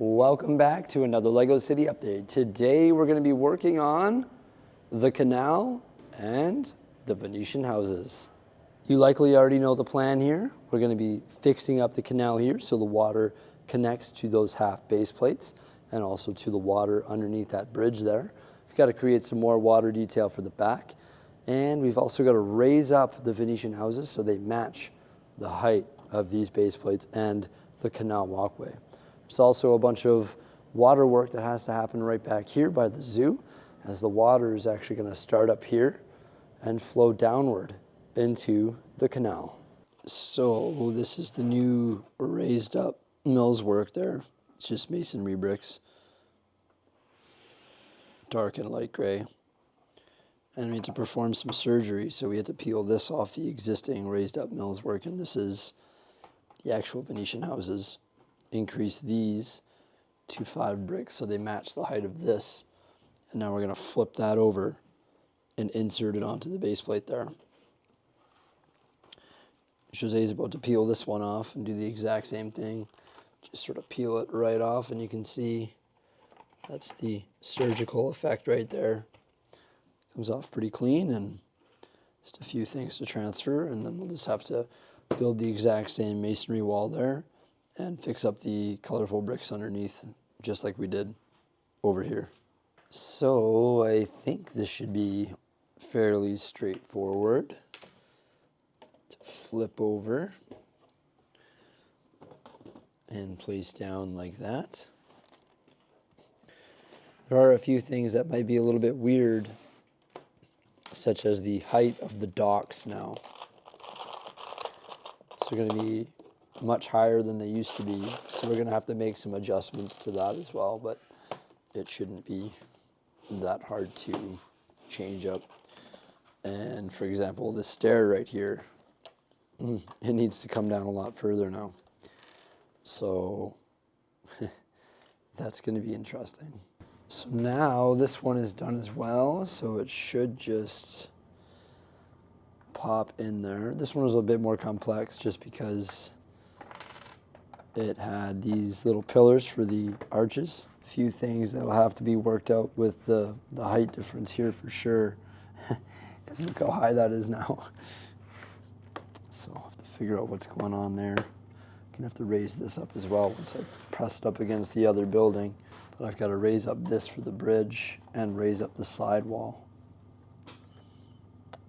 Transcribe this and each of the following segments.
Welcome back to another LEGO City update. Today we're going to be working on the Canal and the Venetian houses. You likely already know the plan here. We're going to be fixing up the canal here so the water connects to those half base plates and also to the water underneath that bridge there. We've got to create some more water detail for the back, and we've also got to raise up the Venetian houses so they match the height of these base plates and the canal walkway. There's also a bunch of water work that has to happen right back here by the zoo, as the water is actually going to start up here and flow downward into the canal. So this is the new raised up mills work there. It's just masonry bricks, dark and light gray. And we had to perform some surgery, so we had to peel this off the existing raised up mills work, and this is the actual Venetian houses. Increase these to 5 bricks so they match the height of this. And now we're going to flip that over and insert it onto the base plate there. Jose is about to peel this one off and do the exact same thing. Just sort of peel it right off, and you can see that's the surgical effect right there. Comes off pretty clean, and just a few things to transfer, and then we'll just have to build the exact same masonry wall there and fix up the colorful bricks underneath, just like we did over here. So I think this should be fairly straightforward to flip over and place down like that. There are a few things that might be a little bit weird, such as the height of the docks now. So they're going to be much higher than they used to be, so we're going to have to make some adjustments to that as well, but it shouldn't be that hard to change up. And for example, this stair right here, it needs to come down a lot further now, so that's going to be interesting. So now this one is done as well, so it should just pop in there. This one was a bit more complex just because it had these little pillars for the arches. A few things that'll have to be worked out with the height difference here for sure. Because look how high that is now. So I'll have to figure out what's going on there. I'm gonna have to raise this up as well once I press it up against the other building. But I've got to raise up this for the bridge and raise up the side wall.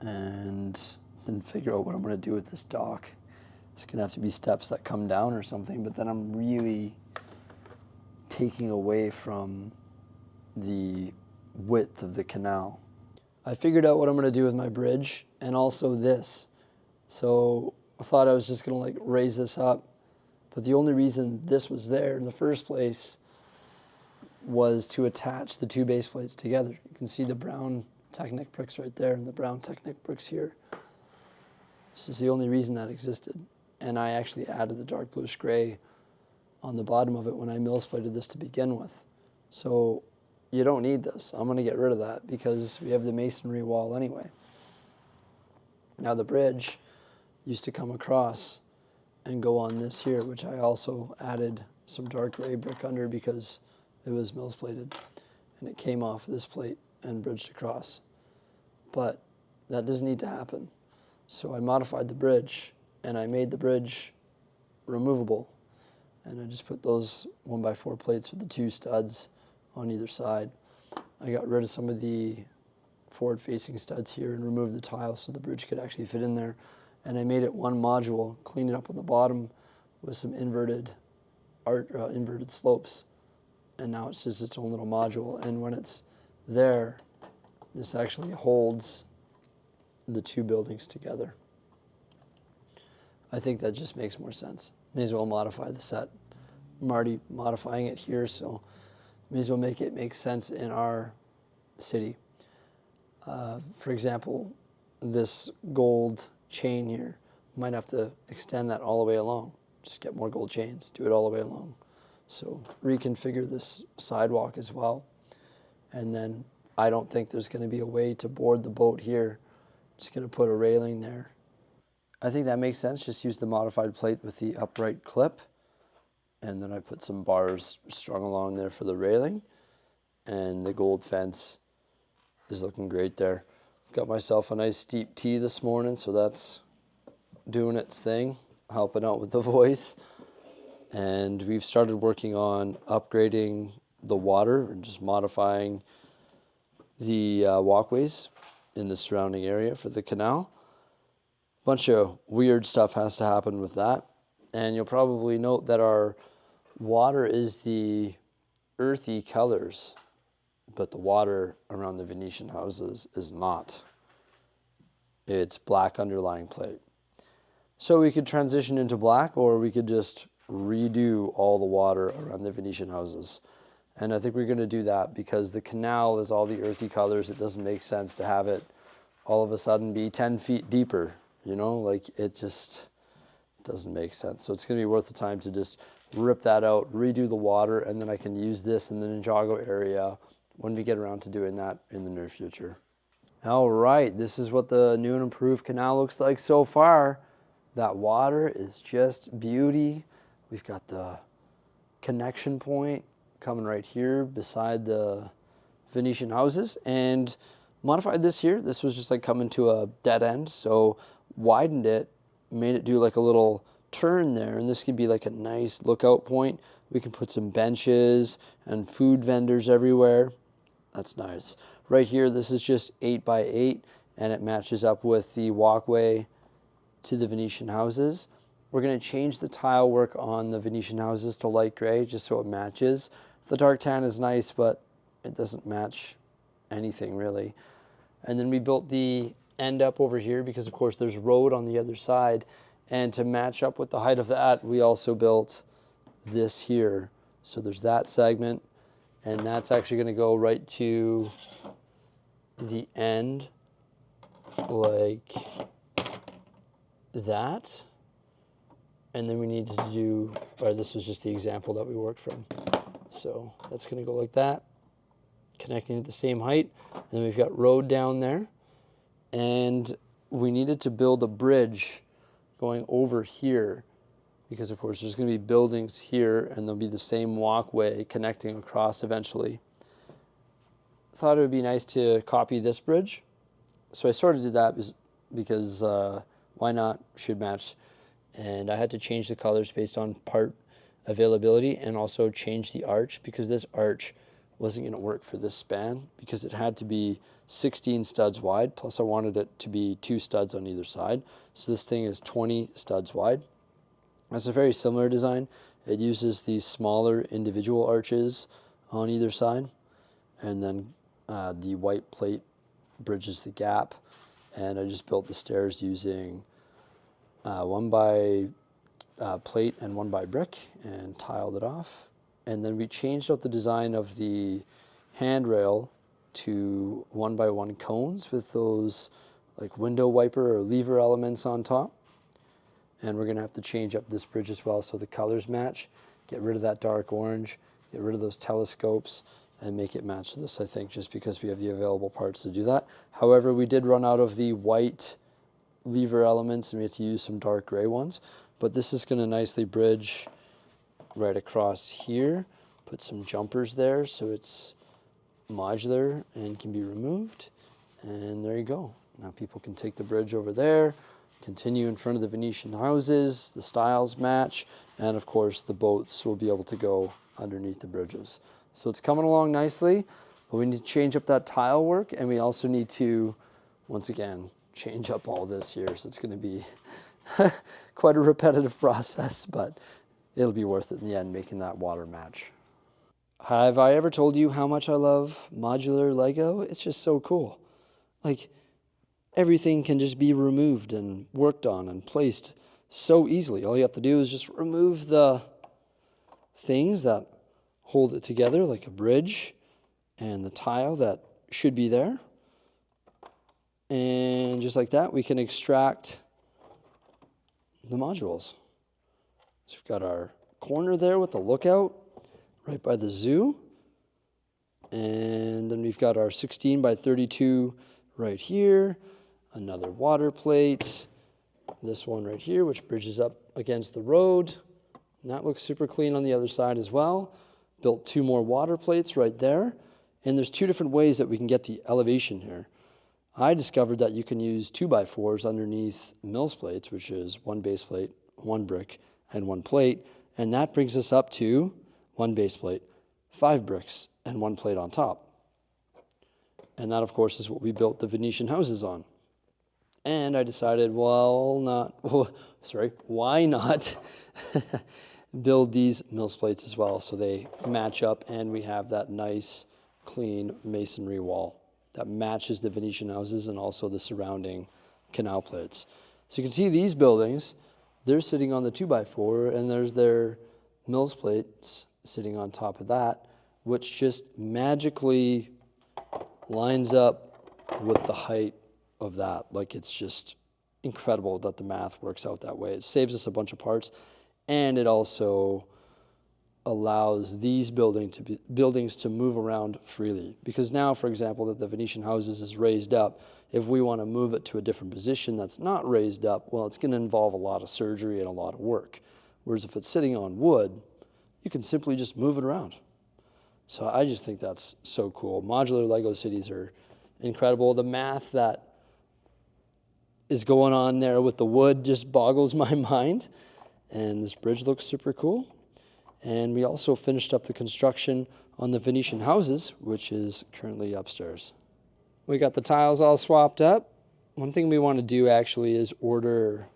And then figure out what I'm gonna do with this dock. It's going to have to be steps that come down or something, but then I'm really taking away from the width of the canal. I figured out what I'm going to do with my bridge and also this. So I thought I was just going to like raise this up, but the only reason this was there in the first place was to attach the 2 base plates together. You can see the brown Technic bricks right there and the brown Technic bricks here. This is the only reason that existed. And I actually added the dark bluish gray on the bottom of it when I mill plated this to begin with. So you don't need this. I'm going to get rid of that because we have the masonry wall anyway. Now the bridge used to come across and go on this here, which I also added some dark gray brick under because it was mill plated. And it came off this plate and bridged across. But that doesn't need to happen. So I modified the bridge, and I made the bridge removable. And I just put those 1x4 plates with the 2 studs on either side. I got rid of some of the forward-facing studs here and removed the tile so the bridge could actually fit in there. And I made it one module, cleaned it up on the bottom with some inverted slopes. And now it's just its own little module. And when it's there, this actually holds the 2 buildings together. I think that just makes more sense. May as well modify the set. I'm already modifying it here, so may as well make it make sense in our city. For example, this gold chain here, might have to extend that all the way along. Just get more gold chains, do it all the way along. So reconfigure this sidewalk as well. And then I don't think there's going to be a way to board the boat here. Just going to put a railing there. I think that makes sense. Just use the modified plate with the upright clip And then I put some bars strung along there for the railing. And the gold fence is looking great there. Got myself a nice steep tea this morning, so that's doing its thing, helping out with the voice. And we've started working on upgrading the water and just modifying the walkways in the surrounding area for the canal. Bunch of weird stuff has to happen with that. And you'll probably note that our water is the earthy colors, but the water around the Venetian houses is not. It's black underlying plate. So we could transition into black, or we could just redo all the water around the Venetian houses. And I think we're going to do that because the canal is all the earthy colors. It doesn't make sense to have it all of a sudden be 10 feet deeper, you know, like it just doesn't make sense. So it's going to be worth the time to just rip that out, redo the water, and then I can use this in the Ninjago area when we get around to doing that in the near future. All right, this is what the new and improved canal looks like so far. That water is just beauty. We've got the connection point coming right here beside the Venetian houses, and modified this here. This was just like coming to a dead end, so widened it, made it do like a little turn there, and this can be like a nice lookout point. We can put some benches and food vendors everywhere. That's nice. Right here, this is just 8 by 8, and it matches up with the walkway to the Venetian houses. We're going to change the tile work on the Venetian houses to light gray just so it matches. The dark tan is nice, but it doesn't match anything really. And then we built the end up over here because of course there's road on the other side, and to match up with the height of that, we also built this here. So there's that segment, and that's actually going to go right to the end like that. And then we need to do, or this was just the example that we worked from. So that's going to go like that, connecting at the same height. And then we've got road down there. And we needed to build a bridge going over here because, of course, there's going to be buildings here and there'll be the same walkway connecting across eventually. Thought it would be nice to copy this bridge. So I sort of did that because why not? Should match. And I had to change the colors based on part availability and also change the arch because this arch wasn't going to work for this span because it had to be 16 studs wide, plus I wanted it to be 2 studs on either side. So this thing is 20 studs wide. It's a very similar design. It uses these smaller individual arches on either side, and then the white plate bridges the gap. And I just built the stairs using 1 by plate and 1 by brick and tiled it off. And then we changed out the design of the handrail to 1 by 1 cones with those like window wiper or lever elements on top. And we're going to have to change up this bridge as well so the colors match. Get rid of that dark orange, get rid of those telescopes, and make it match this, I think, just because we have the available parts to do that. However, we did run out of the white lever elements and we had to use some dark gray ones. But this is going to nicely bridge right across here. Put some jumpers there so it's modular and can be removed. And there you go. Now people can take the bridge over there, continue in front of the Venetian houses, the styles match, and of course the boats will be able to go underneath the bridges. So it's coming along nicely, but we need to change up that tile work, and we also need to, once again, change up all this here. So it's going to be quite a repetitive process, but it'll be worth it in the end, making that water match. Have I ever told you how much I love modular Lego? It's just so cool. Like, everything can just be removed and worked on and placed so easily. All you have to do is just remove the things that hold it together, like a bridge and the tile that should be there. And just like that, we can extract the modules. So we've got our corner there with the lookout right by the zoo. And then we've got our 16 by 32 right here. Another water plate. This one right here, which bridges up against the road. And that looks super clean on the other side as well. Built 2 more water plates right there. And there's 2 different ways that we can get the elevation here. I discovered that you can use 2x4s underneath Mills plates, which is 1 base plate, 1 brick, and 1 plate. And that brings us up to 1 base plate, 5 bricks, and 1 plate on top. And that, of course, is what we built the Venetian houses on. And I decided, why not build these Mills plates as well so they match up and we have that nice, clean masonry wall that matches the Venetian houses and also the surrounding canal plates. So you can see these buildings, they're sitting on the 2x4 and there's their Mills plates sitting on top of that, which just magically lines up with the height of that. Like, it's just incredible that the math works out that way. It saves us a bunch of parts, and it also allows these buildings to move around freely. Because now, for example, that the Venetian houses is raised up, if we want to move it to a different position that's not raised up, well, it's going to involve a lot of surgery and a lot of work. Whereas if it's sitting on wood, you can simply just move it around. So I just think that's so cool. Modular Lego cities are incredible. The math that is going on there with the wood just boggles my mind. And this bridge looks super cool. And we also finished up the construction on the Venetian houses, which is currently upstairs. We got the tiles all swapped up. One thing we want to do actually is order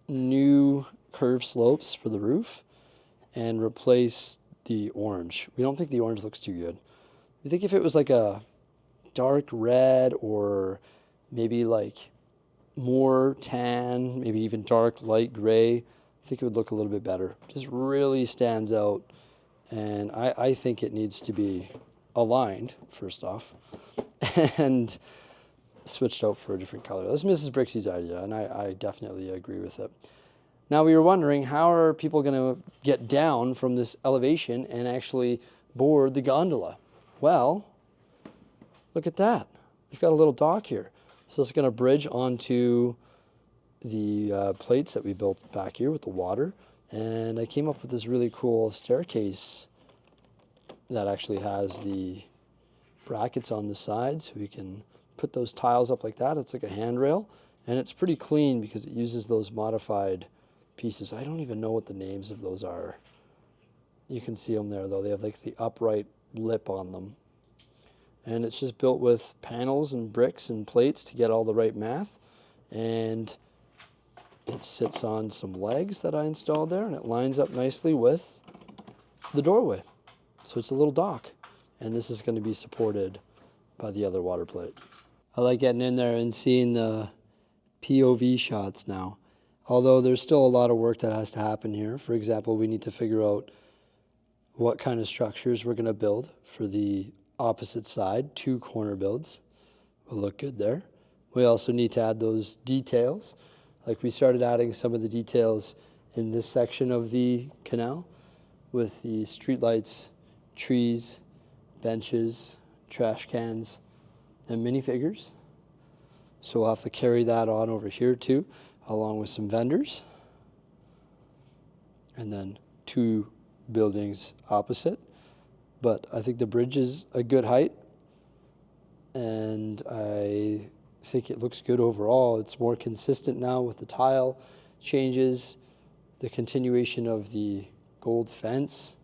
new curved slopes for the roof and replace the orange. We don't think the orange looks too good. We think if it was like a dark red or maybe like more tan, maybe even dark light gray, I think it would look a little bit better. Just really stands out. And I think it needs to be aligned, first off, and switched out for a different color. That's Mrs. Bricksie's idea, and I definitely agree with it. Now, we were wondering, how are people going to get down from this elevation and actually board the gondola? Well, look at that. We've got a little dock here. So it's going to bridge onto the plates that we built back here with the water. And I came up with this really cool staircase that actually has the brackets on the side, so we can put those tiles up like that. It's like a handrail, and it's pretty clean because it uses those modified pieces. I don't even know what the names of those are. You can see them there, though. They have like the upright lip on them. And it's just built with panels and bricks and plates to get all the right math. And it sits on some legs that I installed there, and it lines up nicely with the doorway. So it's a little dock. And this is going to be supported by the other water plate. I like getting in there and seeing the POV shots now. Although there's still a lot of work that has to happen here. For example, we need to figure out what kind of structures we're going to build for the opposite side. 2 corner builds will look good there. We also need to add those details. Like, we started adding some of the details in this section of the canal with the streetlights, trees, benches, trash cans, and minifigures. So we'll have to carry that on over here too, along with some vendors. And then 2 buildings opposite. But I think the bridge is a good height, and I think it looks good overall. It's more consistent now with the tile changes, the continuation of the gold fence,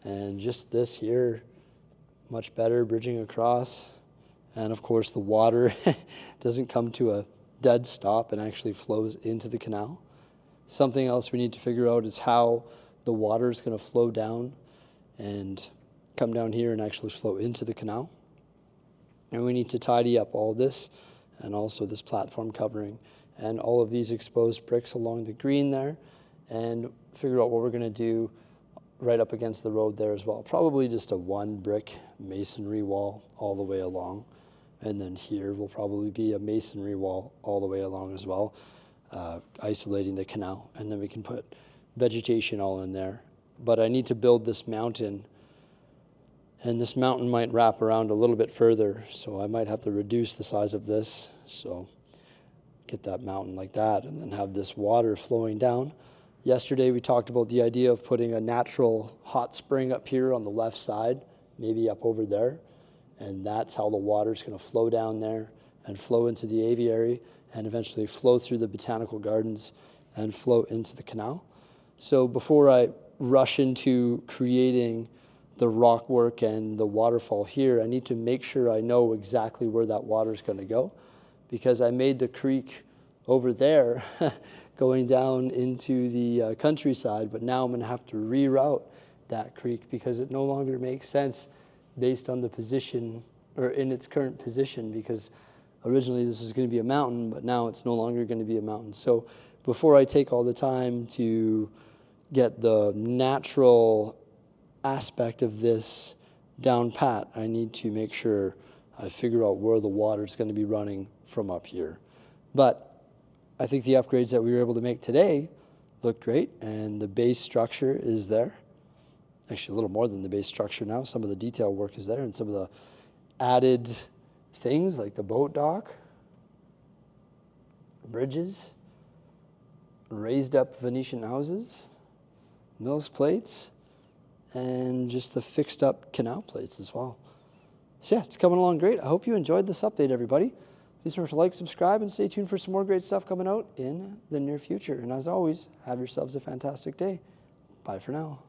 and just this here, much better, bridging across. And of course the water doesn't come to a dead stop and actually flows into the canal. Something else we need to figure out is how the water is going to flow down and come down here and actually flow into the canal. And we need to tidy up all this, and also this platform covering, and all of these exposed bricks along the green there, and figure out what we're going to do right up against the road there as well. Probably just a 1 brick masonry wall all the way along. And then here will probably be a masonry wall all the way along as well, isolating the canal. And then we can put vegetation all in there. But I need to build this mountain, and this mountain might wrap around a little bit further, so I might have to reduce the size of this. So get that mountain like that, and then have this water flowing down Yesterday we talked about the idea of putting a natural hot spring up here on the left side, maybe up over there, and that's how the water's going to flow down there and flow into the aviary and eventually flow through the botanical gardens and flow into the canal. So before I rush into creating the rock work and the waterfall here, I need to make sure I know exactly where that water is going to go, because I made the creek over there going down into the countryside, but now I'm going to have to reroute that creek because it no longer makes sense based on the position, or in its current position, because originally this was going to be a mountain, but now it's no longer going to be a mountain. So before I take all the time to get the natural aspect of this down pat, I need to make sure I figure out where the water is going to be running from up here. But I think the upgrades that we were able to make today look great, and the base structure is there. Actually, a little more than the base structure now. Some of the detail work is there, and some of the added things like the boat dock, bridges, raised up Venetian houses, Mills plates, and just the fixed up canal plates as well. So yeah, it's coming along great. I hope you enjoyed this update, everybody. Please remember to like, subscribe, and stay tuned for some more great stuff coming out in the near future. And as always, have yourselves a fantastic day. Bye for now.